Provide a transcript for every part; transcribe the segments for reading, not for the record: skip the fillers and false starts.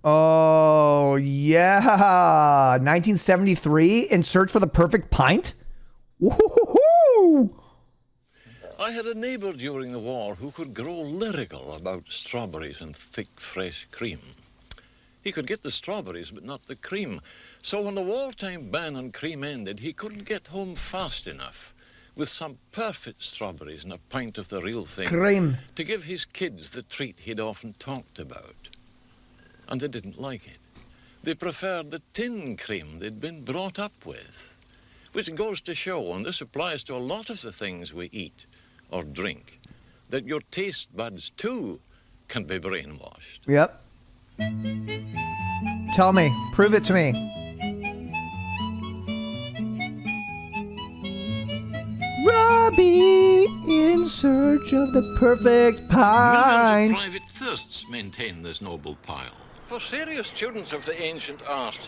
Oh, yeah. 1973, In Search for the Perfect Pint? Woohoo! I had a neighbour during the war who could grow lyrical about strawberries and thick, fresh cream. He could get the strawberries, but not the cream. So when the wartime ban on cream ended, he couldn't get home fast enough with some perfect strawberries and a pint of the real thing Cream. to give his kids the treat he'd often talked about. And they didn't like it. They preferred the tin cream they'd been brought up with, which goes to show, and this applies to a lot of the things we eat or drink, that your taste buds too can be brainwashed. Yep. Tell me. Prove it to me. Robbie, in search of the perfect pint. Millions of private thirsts maintain this noble pile. For serious students of the ancient art,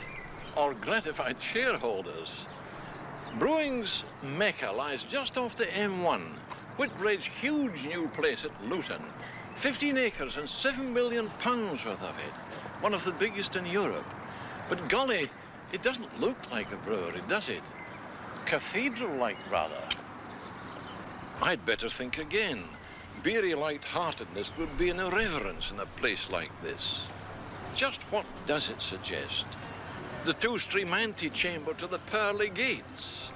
or gratified shareholders, brewing's mecca lies just off the M1, Whitbread's huge new place at Luton. 15 acres and £7 million worth of it. One of the biggest in Europe. But golly, it doesn't look like a brewery, does it? Cathedral-like, rather. I'd better think again. Beery light-heartedness would be an irreverence in a place like this. Just what does it suggest? The two-stream antechamber to the pearly gates?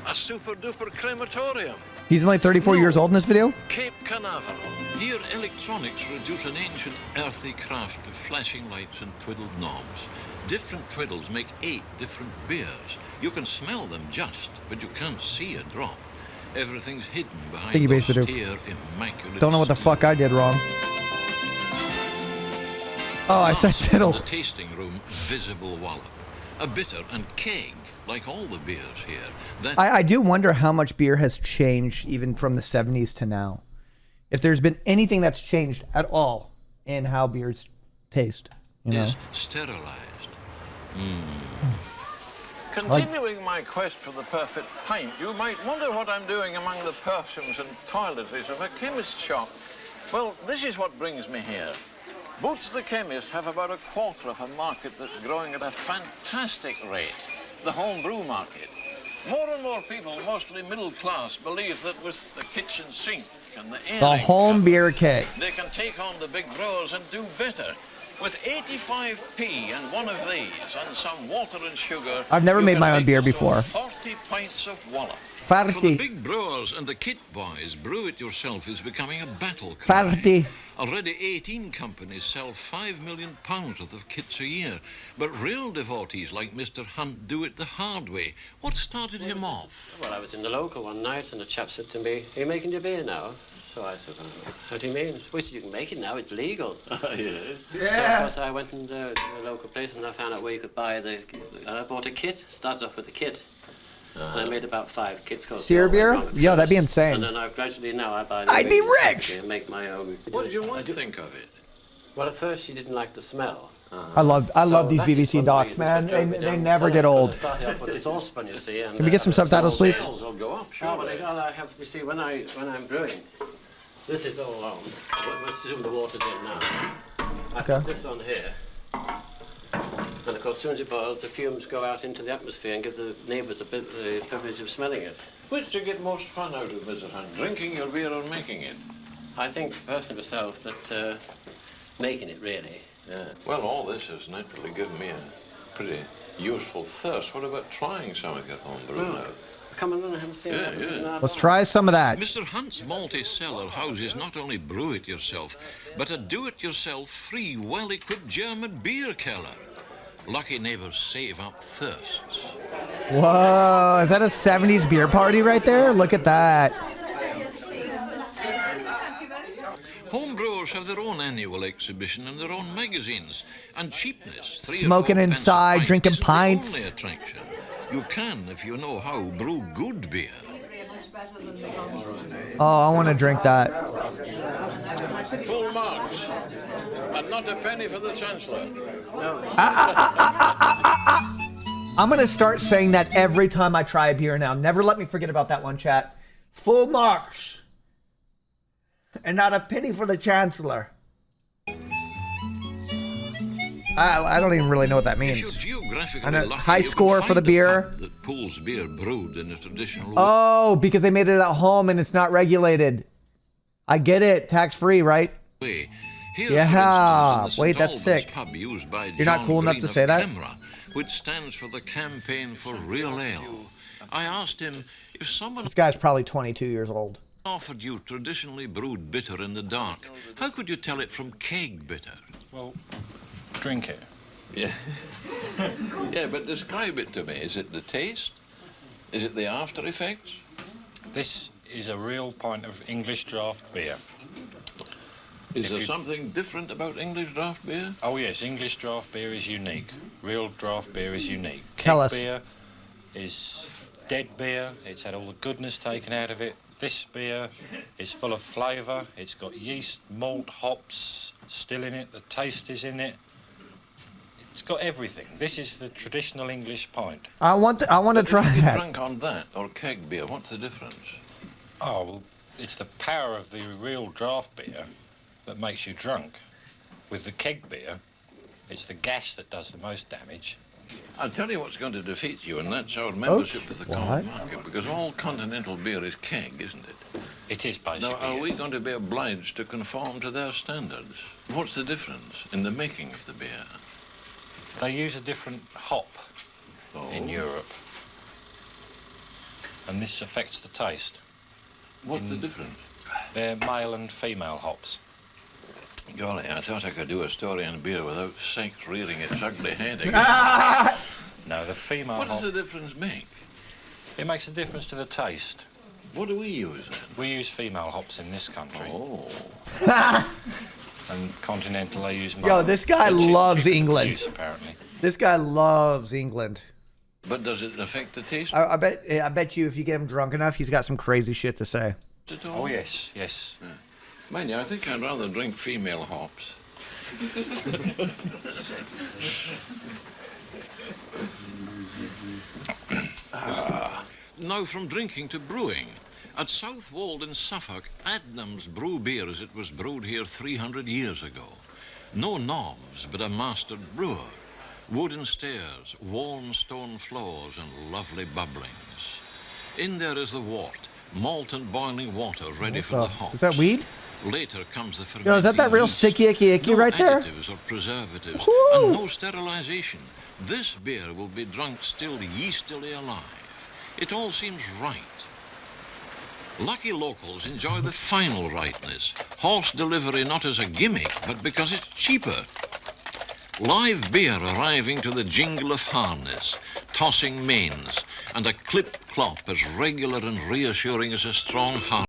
A super-duper crematorium? He's only 34 years old in this video? Cape Canaveral. Here, electronics reduce an ancient earthy craft to flashing lights and twiddled knobs. Different twiddles make 8 different beers. You can smell them just, but you can't see a drop. Everything's hidden behind those austere, immaculate... Don't know what the fuck I did wrong. Oh, I said tiddle. The tasting room, visible wallop. A bitter and keg, like all the beers here. I do wonder how much beer has changed even from the 70s to now. If there's been anything that's changed at all in how beers taste. You know? Is sterilized. Continuing my quest for the perfect pint, you might wonder what I'm doing among the perfumes and toiletries of a chemist's shop. Well, this is what brings me here. Boots the chemist have about a quarter of a market that's growing at a fantastic rate, the home brew market. More and more people, mostly middle class, believe that with the kitchen sink and the air, the home beer keg, they can take on the big brewers and do better. With 85p and one of these and some water and sugar, I've never made my own beer before. 40 pints of wallop. 40. For the big brewers and the kit boys, brew it yourself is becoming a battle cry. 40. Already 18 companies sell £5 million worth of kits a year. But real devotees like Mr. Hunt do it the hard way. What started him off? Well, I was in the local one night and a chap said to me, "Are you making your beer now?" So I said, "How do you mean?" "Well, you can make it now, it's legal." Yeah. So of course I went to the local place and I found out where you could buy and I bought a kit. Started off with a kit. And I made about 5 kits. CYR beer? Yeah, that'd be insane. And then I gradually now I buy. I'd be rich. And make my own. What did your wife think of it? Well, at first she didn't like the smell. I love these BBC docs, man. They never get old. I started off with a saucepan, you see. And, Can we get some subtitles, please? Sales will go up, sure. Oh, well, I have to see when I'm brewing. This is all on. Let's assume the water's in now. I put this on here. And of course, as soon as it boils, the fumes go out into the atmosphere and give the neighbours a bit the privilege of smelling it. Which do you get most fun out of, Mr. Hunt? Drinking your beer or making it? I think, personally myself, that making it, really. Yeah. Well, all this has naturally given me a pretty useful thirst. What about trying some of your home brew now? Come on, have a see. Yeah. Let's try some of that. Mr. Hunt's multi-cellar houses not only brew it yourself, but a do-it-yourself, free, well-equipped German beer cellar. Lucky neighbors save up thirsts. Whoa, is that a 70s beer party right there? Look at that. Homebrewers have their own annual exhibition and their own magazines. And cheapness, Smoking inside, drinking pints. The only attraction. You can, if you know how, brew good beer. Oh, I want to drink that. Full marks. And not a penny for the Chancellor. I'm going to start saying that every time I try a beer now. Never let me forget about that one, chat. Full marks. And not a penny for the Chancellor. I don't even really know what that If you're means. geographically I know, lucky, high you can score for find the a beer. pub that pulls beer brewed in a traditional way. Oh, because they made it at home and it's not regulated. I get it. Tax-free, right? Here, Yeah. for instance, in the Wait, St. that's Albans sick. pub used by You're not John cool enough Green to of say that? Camera, which stands for the Campaign for Real Ale. I asked him if someone This guy's probably 22 years old. offered you traditionally brewed bitter in the dark, how could you tell it from keg bitter? Well, drink it. Yeah. Yeah, but describe it to me. Is it the taste? Is it the after effects? This is a real pint of English draft beer. Is there something different about English draft beer? Oh yes, English draft beer is unique. Real draft beer is unique. Tell Keg us. beer is dead beer. It's had all the goodness taken out of it. This beer is full of flavour. It's got yeast, malt, hops still in it. The taste is in it. It's got everything. This is the traditional English pint. I want to try If you that. drunk on that or keg beer, what's the difference? Oh, well, it's the power of the real draft beer that makes you drunk. With the keg beer, it's the gas that does the most damage. I'll tell you what's going to defeat you, and that's our membership of the common what? market, because all continental beer is keg, isn't it? It is basically. Now, are we yes. going to be obliged to conform to their standards? What's the difference in the making of the beer? They use a different hop in Oh. Europe, and this affects the taste. What's the difference? They're male and female hops. Golly, I thought I could do a story on beer without sex rearing its ugly head again. No, the female What hop. does the difference make? It makes a difference to the taste. What do we use then? We use female hops in this country, Oh. and continental they use Yo, male. this guy Which is loves chicken England. abuse, apparently. This guy loves England. But does it affect the taste I bet you if you get him drunk enough, he's got some crazy shit to say. at all? Oh yes, yes. Mind you, I think I'd rather drink female hops. Now from drinking to brewing. At Southwold in Suffolk, Adnams brew beer as it was brewed here 300 years ago. No knobs, but a mastered brewer. Wooden stairs, worn stone floors, and lovely bubblings. In there is the wort, malt and boiling water ready for the hops. Is that weed? Later comes the fermenting Yo, is that real yeast. sticky icky No right there? additives or preservatives, Woo! and no sterilization. This beer will be drunk still yeastily alive. It all seems right. Lucky locals enjoy the final rightness. Horse delivery not as a gimmick, but because it's cheaper. Live beer arriving to the jingle of harness, tossing manes, and a clip-clop as regular and reassuring as a strong heart.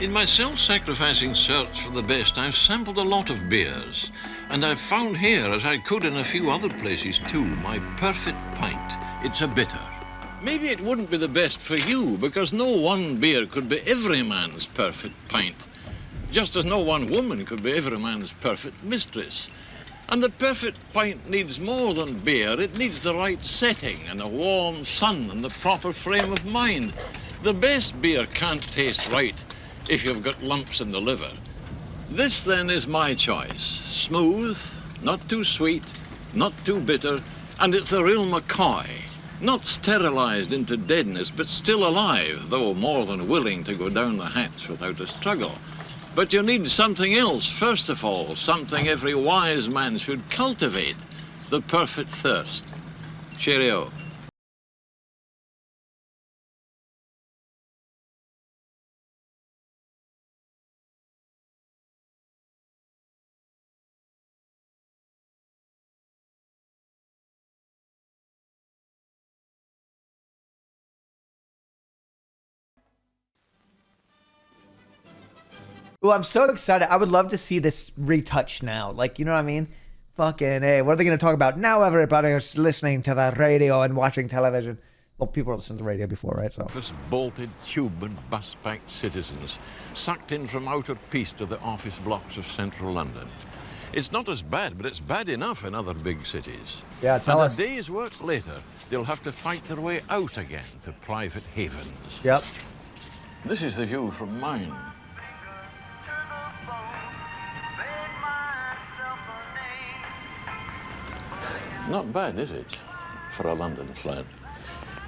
In my self-sacrificing search for the best, I've sampled a lot of beers, and I've found here, as I could in a few other places too, my perfect pint. It's a bitter. Maybe it wouldn't be the best for you, because no one beer could be every man's perfect pint, just as no one woman could be every man's perfect mistress. And the perfect pint needs more than beer. It needs the right setting and a warm sun and the proper frame of mind. The best beer can't taste right if you've got lumps in the liver. This, then, is my choice. Smooth, not too sweet, not too bitter, and it's a real McCoy. Not sterilized into deadness, but still alive, though more than willing to go down the hatch without a struggle. But you need something else, first of all, something every wise man should cultivate, the perfect thirst. Cheerio. Oh, I'm so excited. I would love to see this retouched now. Like, you know what I mean? Fucking A. What are they going to talk about? Now everybody is listening to the radio and watching television. Well, people listened to the radio before, right? So. Office bolted tube and bus-packed citizens sucked in from outer peace to the office blocks of central London. It's not as bad, but it's bad enough in other big cities. Yeah, tell us. And a day's work later, they'll have to fight their way out again to private havens. Yep. This is the view from mine. Not bad, is it, for a London flat?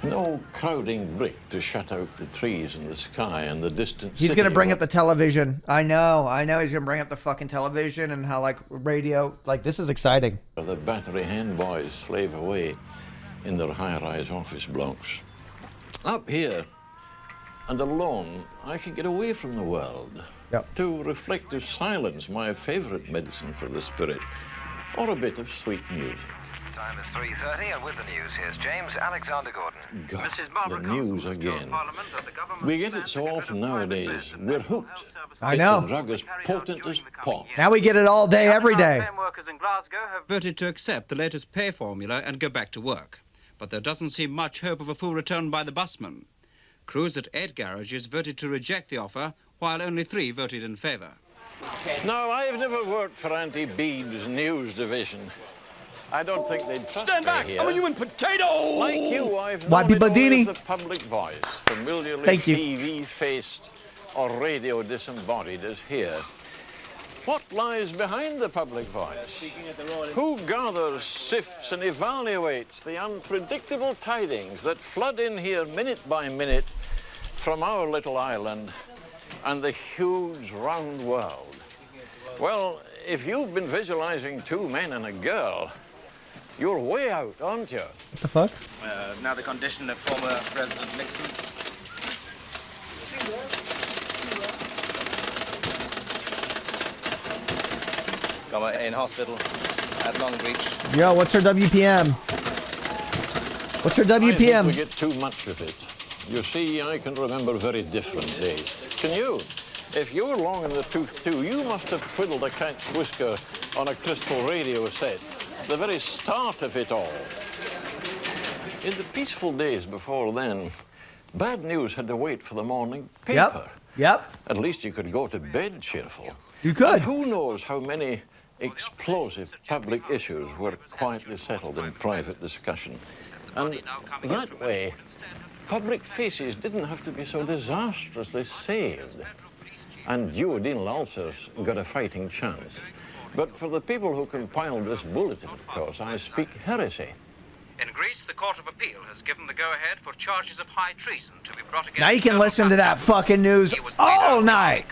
No crowding brick to shut out the trees and the sky and the distant He's going to bring up the television. I know he's going to bring up the fucking television and how, like, radio, like, this is exciting. The Battery Hen boys slave away in their high-rise office blocks. Up here, and alone, I can get away from the world. Yep. To reflective silence, my favorite medicine for the spirit, or a bit of sweet music. Time is 3:30, and with the news, here's James Alexander Gordon. God, the news again. We get it so often nowadays. We're hooked. I know. It's a drug as potent as pop. Now we get it all day, every day. Workers in Glasgow have voted to accept the latest pay formula and go back to work. But there doesn't seem much hope of a full return by the busmen. Crews at 8 garages voted to reject the offer, while only 3 voted in favour. No, I've never worked for Auntie Bede's news division. I don't think they'd trust me here. I'm a human potato! Like you, I've Why known it Badini? only as the public voice, familiarly Thank you. TV-faced or radio disembodied as here. What lies behind the public voice? Who gathers, sifts and evaluates the unpredictable tidings that flood in here minute by minute from our little island and the huge round world? Well, if you've been visualizing 2 men and a girl, you're way out, aren't you? What the fuck? Now the condition of former President Nixon. In hospital at Long Beach. Yo, what's her WPM? What's her I think WPM? we get too much of it. You see, I can remember very different days. Can you? If you're long in the tooth too, you must have twiddled a cat's whisker on a crystal radio set. The very start of it all. In the peaceful days before then, bad news had to wait for the morning paper. Yep. At least you could go to bed cheerful. You could. And who knows how many explosive public issues were quietly settled in private discussion. And that way, public faces didn't have to be so disastrously saved. And duodenal ulcers got a fighting chance. But for the people who compiled this bulletin, of course, I speak heresy. In Greece, the Court of Appeal has given the go-ahead for charges of high treason to be brought against... Now you can listen to that fucking news all night.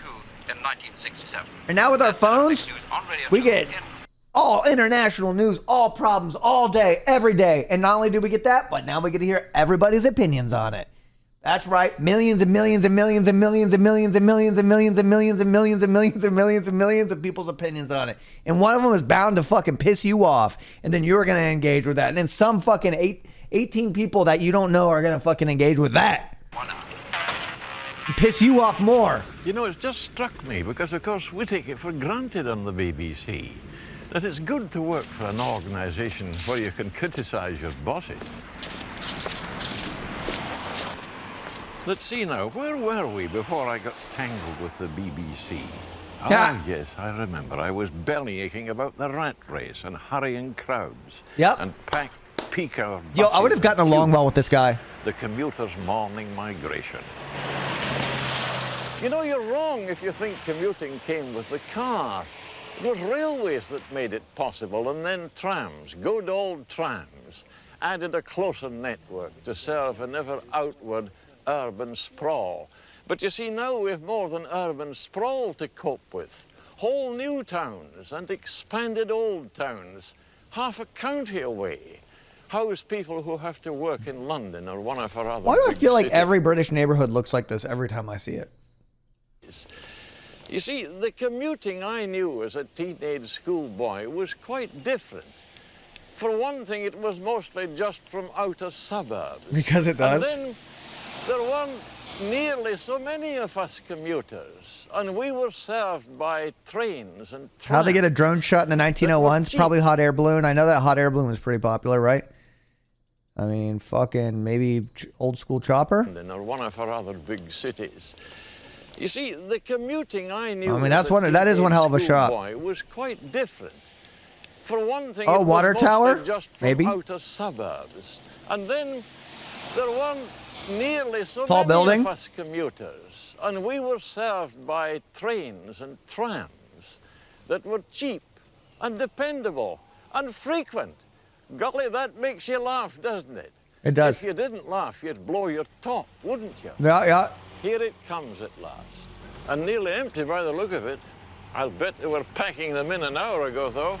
In 1967. And now with our phones, we get all international news, all problems, all day, every day. And not only do we get that, but now we get to hear everybody's opinions on it. That's right. Millions and millions and millions and millions and millions and millions and millions and millions and millions and millions and millions and millions of people's opinions on it. And one of them is bound to fucking piss you off. And then you're going to engage with that. And then some fucking 18 people that you don't know are going to fucking engage with that. And piss you off more. You know, it's just struck me because, of course, we take it for granted on the BBC that it's good to work for an organisation where you can criticise your bosses. Let's see now, where were we before I got tangled with the BBC? Yeah. Ah, yes, I remember. I was bellyaching about the rat race and hurrying crowds. Yep. And packed peak-hour Yo, I would have gotten along well with this guy. The commuter's morning migration. You know, you're wrong if you think commuting came with the car. It was railways that made it possible, and then trams, good old trams, added a closer network to serve an ever outward urban sprawl. But you see, now we have more than urban sprawl to cope with. Whole new towns and expanded old towns, half a county away. House people who have to work in London or one of our other Why do I big feel like cities. every British neighborhood looks like this every time I see it? You see, the commuting I knew as a teenage schoolboy was quite different. For one thing, it was mostly just from outer suburbs. Because it does. And then there weren't nearly so many of us commuters, and we were served by trains and trams. How'd they get a drone shot in the 1901s? Probably hot air balloon. I know that hot air balloon was pretty popular, right? I mean, fucking maybe old school chopper. Or one of our other big cities. You see, the commuting I knew. I mean, that is one hell of a shot. Was quite different. For one thing, Oh, it water was tower? mostly just from Maybe. outer suburbs. And then there weren't nearly so Tall many building? of us commuters. And we were served by trains and trams that were cheap and dependable and frequent. Golly, that makes you laugh, doesn't it? It does. If you didn't laugh, you'd blow your top, wouldn't you? Yeah, yeah. Here it comes at last. And nearly empty by the look of it. I'll bet they were packing them in an hour ago, though.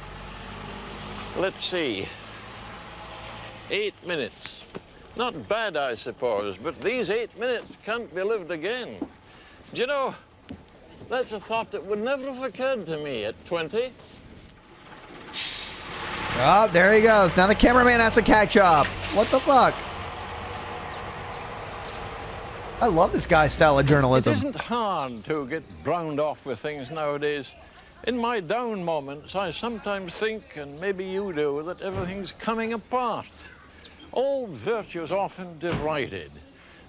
Let's see. 8 minutes. Not bad, I suppose, but these 8 minutes can't be lived again. Do you know, that's a thought that would never have occurred to me at 20. Oh, there he goes. Now the cameraman has to catch up. What the fuck? I love this guy's style of journalism. It isn't hard to get drowned off with things nowadays. In my down moments, I sometimes think, and maybe you do, that everything's coming apart. Old virtues often derided.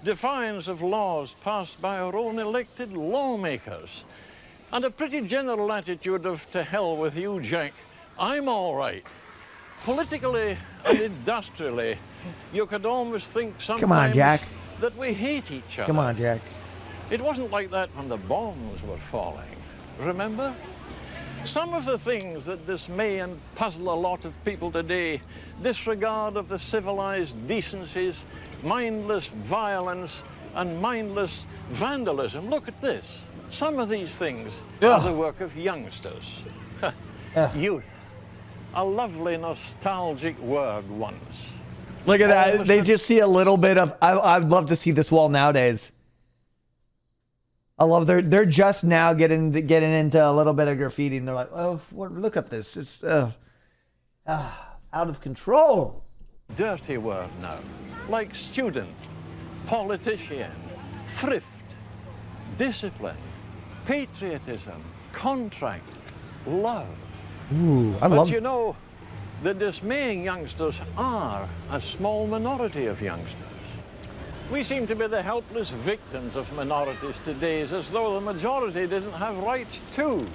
Defiance of laws passed by our own elected lawmakers. And a pretty general attitude of to hell with you, Jack. I'm all right. Politically and industrially, you could almost think sometimes Come on, Jack. that we hate each other. Come on, Jack. It wasn't like that when the bombs were falling. Remember? Some of the things that dismay and puzzle a lot of people today, disregard of the civilized decencies, mindless violence, and mindless vandalism. Look at this. Some of these things are the work of youngsters. Youth. A lovely nostalgic word once. Look at that. They just see a little bit of. I'd love to see this wall nowadays. I love they're just now getting into a little bit of graffiti, and they're like, oh, look at this. It's out of control. Dirty word now, like student, politician, thrift, discipline, patriotism, contract, love. Ooh, I love. But you know, the dismaying youngsters are a small minority of youngsters. We seem to be the helpless victims of minorities today, as though the majority didn't have rights too.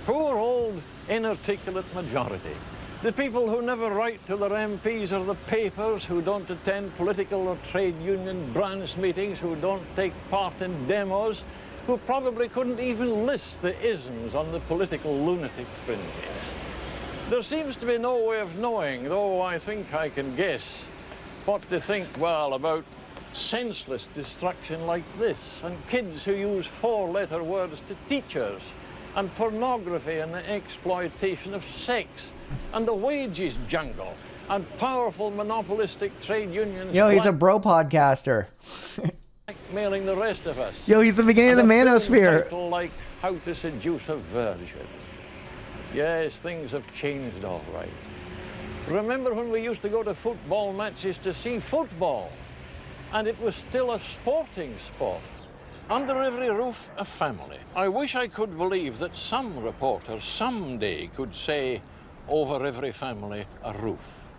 Poor old inarticulate majority. The people who never write to their MPs or the papers, who don't attend political or trade union branch meetings, who don't take part in demos, who probably couldn't even list the isms on the political lunatic fringes. There seems to be no way of knowing, though I think I can guess, what to think, well, about senseless destruction like this, and kids who use four-letter words to teachers, and pornography and the exploitation of sex, and the wages jungle, and powerful monopolistic trade unions. Yo, he's a bro podcaster. Blackmailing the rest of us. Yo, he's the beginning of the manosphere. Title like How to Seduce a Virgin. Yes, things have changed all right. Remember when we used to go to football matches to see football? And it was still a sporting sport. Under every roof, a family. I wish I could believe that some reporter someday could say, over every family, a roof.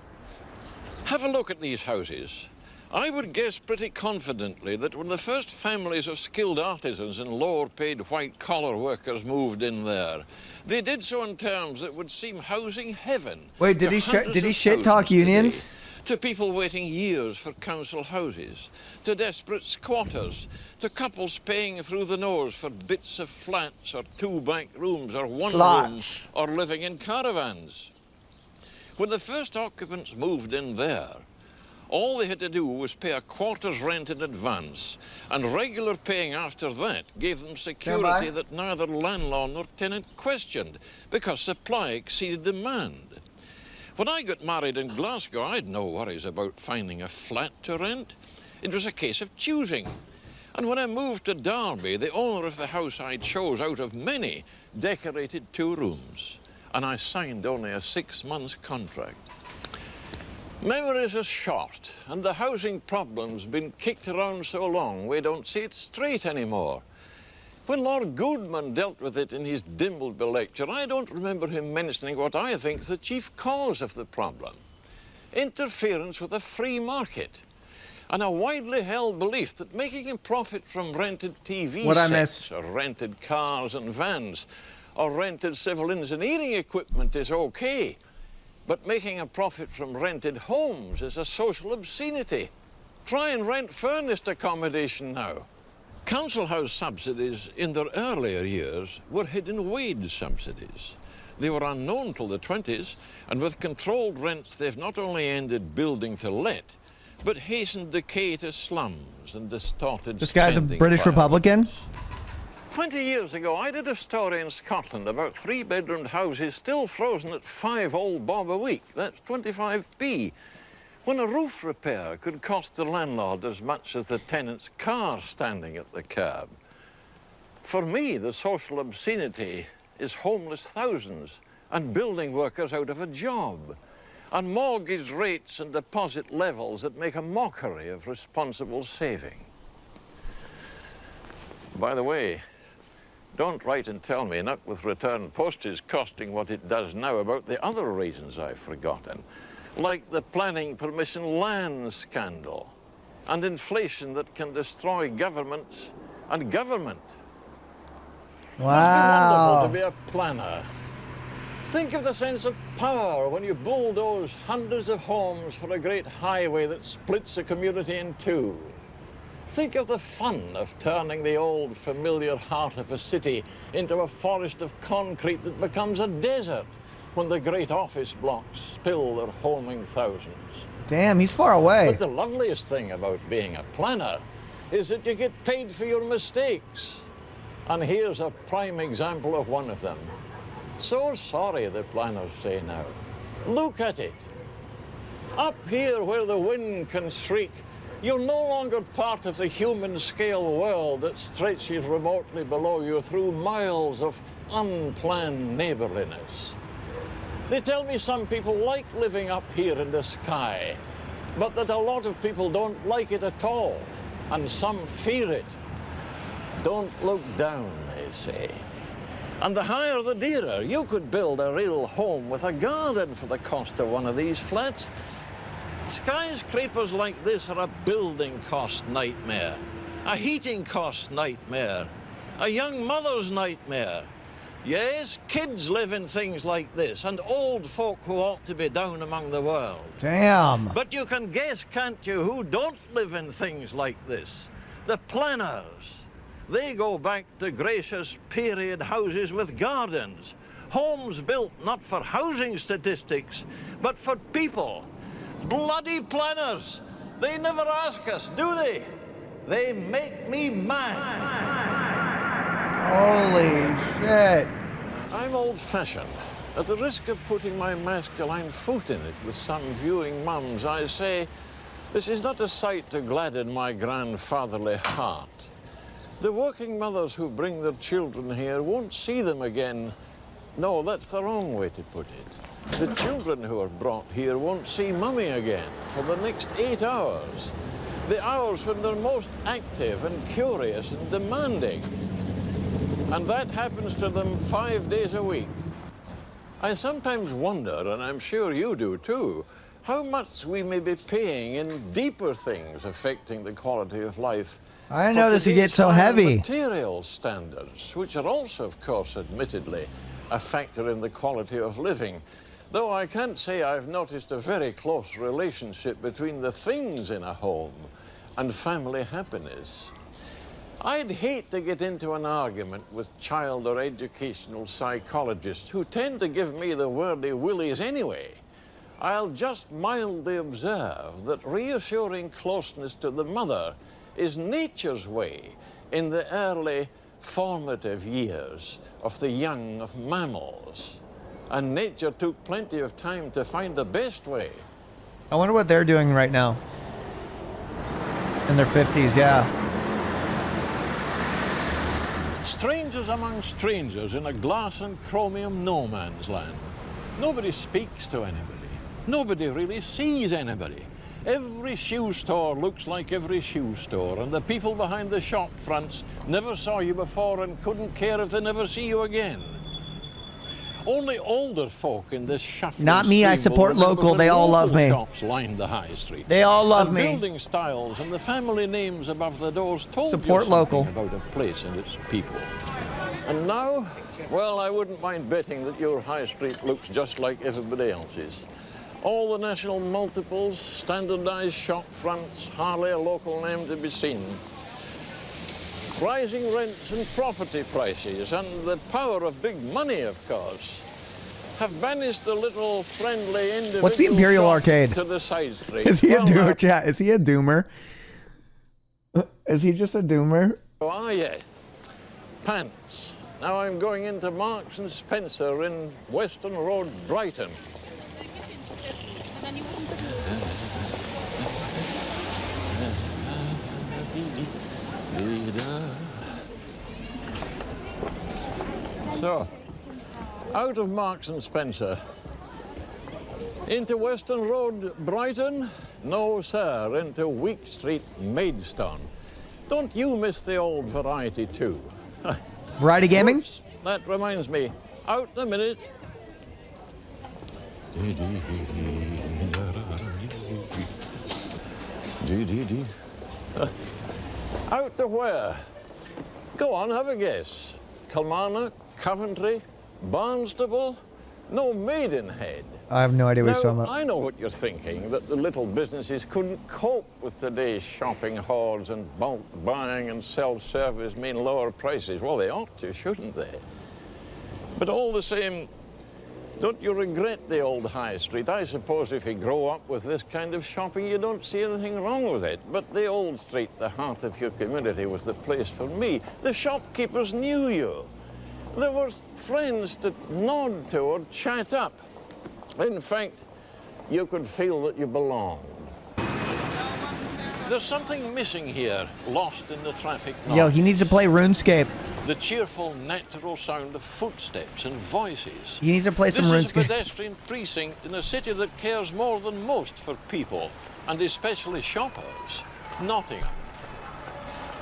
Have a look at these houses. I would guess pretty confidently that when the first families of skilled artisans and lower-paid white-collar workers moved in there, they did so in terms that would seem housing heaven. Wait, did he shit talk unions? Today. To people waiting years for council houses, to desperate squatters, to couples paying through the nose for bits of flats or two back rooms or one room or living in caravans. When the first occupants moved in there, all they had to do was pay a quarter's rent in advance, and regular paying after that gave them security that neither landlord nor tenant questioned, because supply exceeded demand. When I got married in Glasgow, I had no worries about finding a flat to rent. It was a case of choosing. And when I moved to Derby, the owner of the house I chose out of many decorated 2 rooms, and I signed only a 6-month contract. Memories are short, and the housing problem's been kicked around so long we don't see it straight anymore. When Lord Goodman dealt with it in his Dimbleby lecture, I don't remember him mentioning what I think is the chief cause of the problem. Interference with a free market, and a widely held belief that making a profit from rented TV sets or rented cars and vans or rented civil engineering equipment is okay, But making a profit from rented homes is a social obscenity. Try and rent furnished accommodation now. Council house subsidies in their earlier years were hidden wage subsidies. They were unknown till the 20s, and with controlled rents, they've not only ended building to let, but hastened decay to slums and distorted This guy's a spending British priorities. Republican? 20 years ago, I did a story in Scotland about 3-bedroomed houses still frozen at 5 old bob a week. That's 25p. When a roof repair could cost the landlord as much as the tenant's car standing at the curb. For me, the social obscenity is homeless thousands and building workers out of a job, and mortgage rates and deposit levels that make a mockery of responsible saving. By the way, don't write and tell me, not with return postage costing what it does now, about the other reasons I've forgotten, like the planning permission land scandal and inflation that can destroy governments and government. Wow. It must be wonderful to be a planner. Think of the sense of power when you bulldoze hundreds of homes for a great highway that splits a community in two. Think of the fun of turning the old, familiar heart of a city into a forest of concrete that becomes a desert when the great office blocks spill their homing thousands. Damn, he's far away. But the loveliest thing about being a planner is that you get paid for your mistakes. And here's a prime example of one of them. So sorry, the planners say now. Look at it. Up here where the wind can shriek, you're no longer part of the human scale world that stretches remotely below you through miles of unplanned neighborliness. They tell me some people like living up here in the sky, but that a lot of people don't like it at all, and some fear it. Don't look down, they say. And the higher the dearer. You could build a real home with a garden for the cost of one of these flats. Skyscrapers like this are a building cost nightmare, a heating cost nightmare, a young mother's nightmare. Yes, kids live in things like this, and old folk who ought to be down among the world. Damn. But you can guess, can't you, who don't live in things like this? The planners. They go back to gracious period houses with gardens. Homes built not for housing statistics, but for people. Bloody planners. They never ask us, do they? They make me mad. Holy shit. I'm old-fashioned. At the risk of putting my masculine foot in it with some viewing mums, I say, this is not a sight to gladden my grandfatherly heart. The working mothers who bring their children here won't see them again. No, that's the wrong way to put it. The children who are brought here won't see mummy again for the next 8 hours. The hours when they're most active and curious and demanding. And that happens to them 5 days a week. I sometimes wonder, and I'm sure you do too, how much we may be paying in deeper things affecting the quality of life. I didn't notice he gets so heavy. Material standards, which are also, of course, admittedly, a factor in the quality of living. Though I can't say I've noticed a very close relationship between the things in a home and family happiness. I'd hate to get into an argument with child or educational psychologists who tend to give me the wordy willies anyway. I'll just mildly observe that reassuring closeness to the mother is nature's way in the early formative years of the young of mammals. And nature took plenty of time to find the best way. I wonder what they're doing right now. In their 50s, yeah. Strangers among strangers in a glass and chromium no man's land. Nobody speaks to anybody. Nobody really sees anybody. Every shoe store looks like every shoe store, and the people behind the shop fronts never saw you before and couldn't care if they never see you again. Only older folk in this shuffling Not me, I support local. They all love me. Shops lined the high street. They all love and me. Building styles and the family names above the doors told support you local about a place and its people. And now, well, I wouldn't mind betting that your high street looks just like everybody else's. All the national multiples, standardized shop fronts, hardly a local name to be seen. Rising rents and property prices, and the power of big money, of course, have banished the little friendly individual. What's the Imperial Arcade? To the side street. Is he a doomer? Yeah, is he a doomer? Is he just a doomer? Oh, yeah. Pants. Now I'm going into Marks and Spencer in Western Road, Brighton. So, out of Marks and Spencer, into Western Road, Brighton? No, sir, into Week Street, Maidstone. Don't you miss the old variety too? Variety Gaming? Oops, that reminds me, out the minute. Out to where? Go on, have a guess. Kilmarnock, Coventry, Barnstable? No, Maidenhead. I have no idea what you're talking about. I know what you're thinking, that the little businesses couldn't cope with today's shopping hordes and bulk buying and self-service mean lower prices. Well, they ought to, shouldn't they? But all the same, don't you regret the old high street? I suppose if you grow up with this kind of shopping, you don't see anything wrong with it. But the old street, the heart of your community, was the place for me. The shopkeepers knew you. There were friends to nod to or chat up. In fact, you could feel that you belonged. There's something missing here, lost in the traffic noise. Yo, he needs to play RuneScape. The cheerful, natural sound of footsteps and voices. He needs to play some RuneScape. This is a pedestrian precinct in a city that cares more than most for people, and especially shoppers, Nottingham.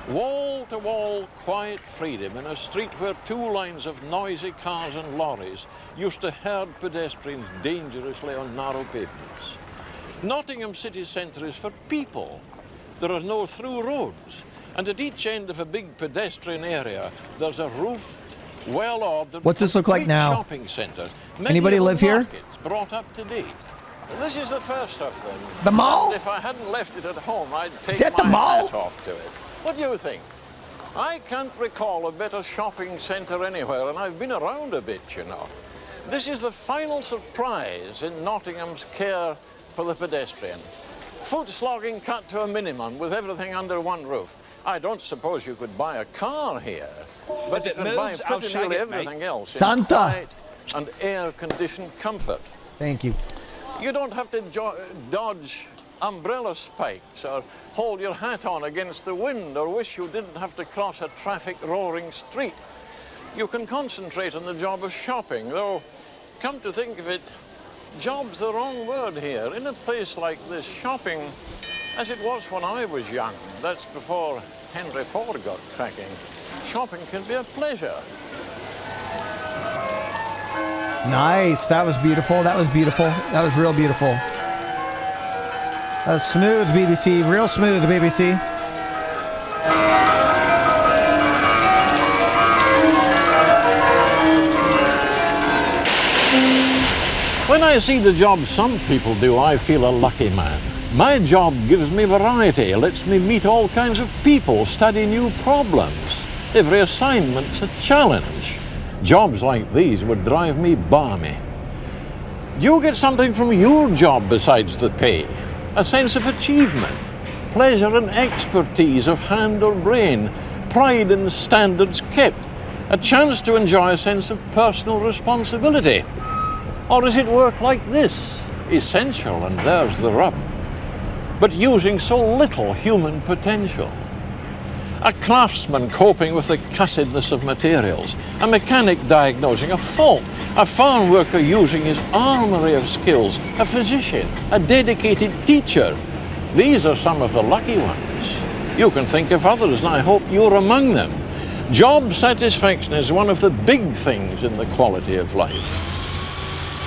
Wall-to-wall quiet freedom in a street where two lines of noisy cars and lorries used to herd pedestrians dangerously on narrow pavements. Nottingham city centre is for people. There are no through roads, and at each end of a big pedestrian area there's a roofed, well-ordered, what's this look like now? Shopping centre. Anybody live here? Brought up to date. This is the first of them. The mall? And if I hadn't left it at home, I'd take the my mall? hat off to it. What do you think? I can't recall a better shopping centre anywhere, and I've been around a bit, you know. This is the final surprise in Nottingham's care for the pedestrian. Foot slogging cut to a minimum with everything under one roof. I don't suppose you could buy a car here, but you can buy pretty nearly everything else. Santa! In quiet and air-conditioned comfort. Thank you. You don't have to dodge umbrella spikes or hold your hat on against the wind or wish you didn't have to cross a traffic roaring street. You can concentrate on the job of shopping, though, come to think of it, job's the wrong word here. In a place like this, shopping, as it was when I was young, that's before Henry Ford got cracking, shopping can be a pleasure. Nice. That was beautiful. That was beautiful. That was real beautiful. That was smooth, BBC. Real smooth, BBC. When I see the job some people do, I feel a lucky man. My job gives me variety, lets me meet all kinds of people, study new problems. Every assignment's a challenge. Jobs like these would drive me balmy. Do you get something from your job besides the pay? A sense of achievement, pleasure and expertise of hand or brain, pride in standards kept, a chance to enjoy a sense of personal responsibility? Or is it work like this, essential, and there's the rub, but using so little human potential? A craftsman coping with the cussedness of materials, a mechanic diagnosing a fault, a farm worker using his armory of skills, a physician, a dedicated teacher. These are some of the lucky ones. You can think of others, and I hope you're among them. Job satisfaction is one of the big things in the quality of life.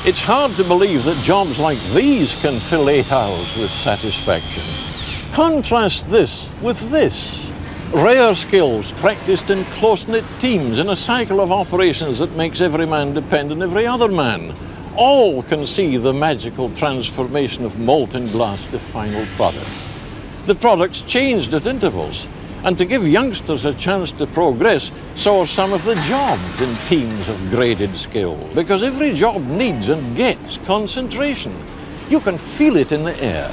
It's hard to believe that jobs like these can fill 8 hours with satisfaction. Contrast this with this. Rare skills practiced in close-knit teams in a cycle of operations that makes every man depend on every other man. all can see the magical transformation of molten glass to final product. The product's changed at intervals, and to give youngsters a chance to progress, so are some of the jobs in teams of graded skill, because every job needs and gets concentration. You can feel it in the air,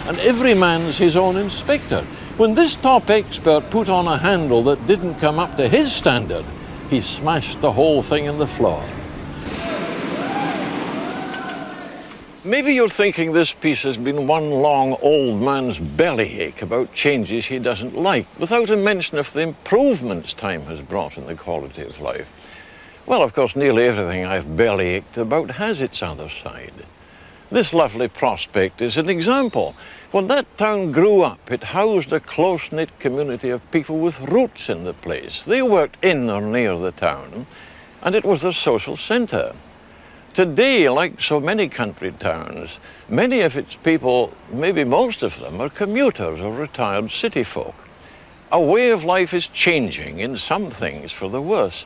and every man's his own inspector. When this top expert put on a handle that didn't come up to his standard, he smashed the whole thing in the floor. Maybe you're thinking this piece has been one long old man's bellyache about changes he doesn't like, without a mention of the improvements time has brought in the quality of life. Well, of course, nearly everything I've bellyached about has its other side. This lovely prospect is an example. When that town grew up, it housed a close-knit community of people with roots in the place. They worked in or near the town, and it was their social centre. Today, like so many country towns, many of its people, maybe most of them, are commuters or retired city folk. Our way of life is changing in some things for the worse.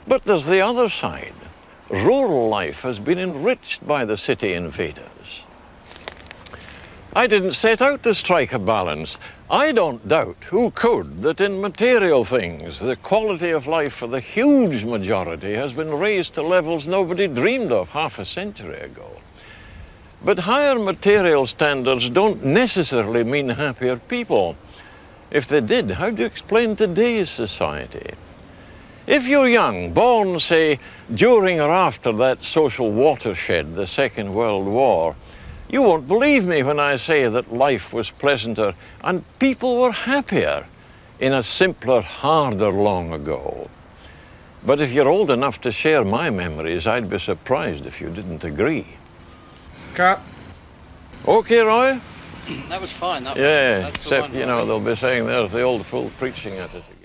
But there's the other side. Rural life has been enriched by the city invaders. I didn't set out to strike a balance. I don't doubt, who could, that in material things, the quality of life for the huge majority has been raised to levels nobody dreamed of half a century ago. But higher material standards don't necessarily mean happier people. If they did, how do you explain today's society? If you're young, born, say, during or after that social watershed, the Second World War, you won't believe me when I say that life was pleasanter and people were happier in a simpler, harder long ago. But if you're old enough to share my memories, I'd be surprised if you didn't agree. Cut. Okay, Roy? That was fine. Yeah, except, you know, they'll be saying there's the old fool preaching at us again.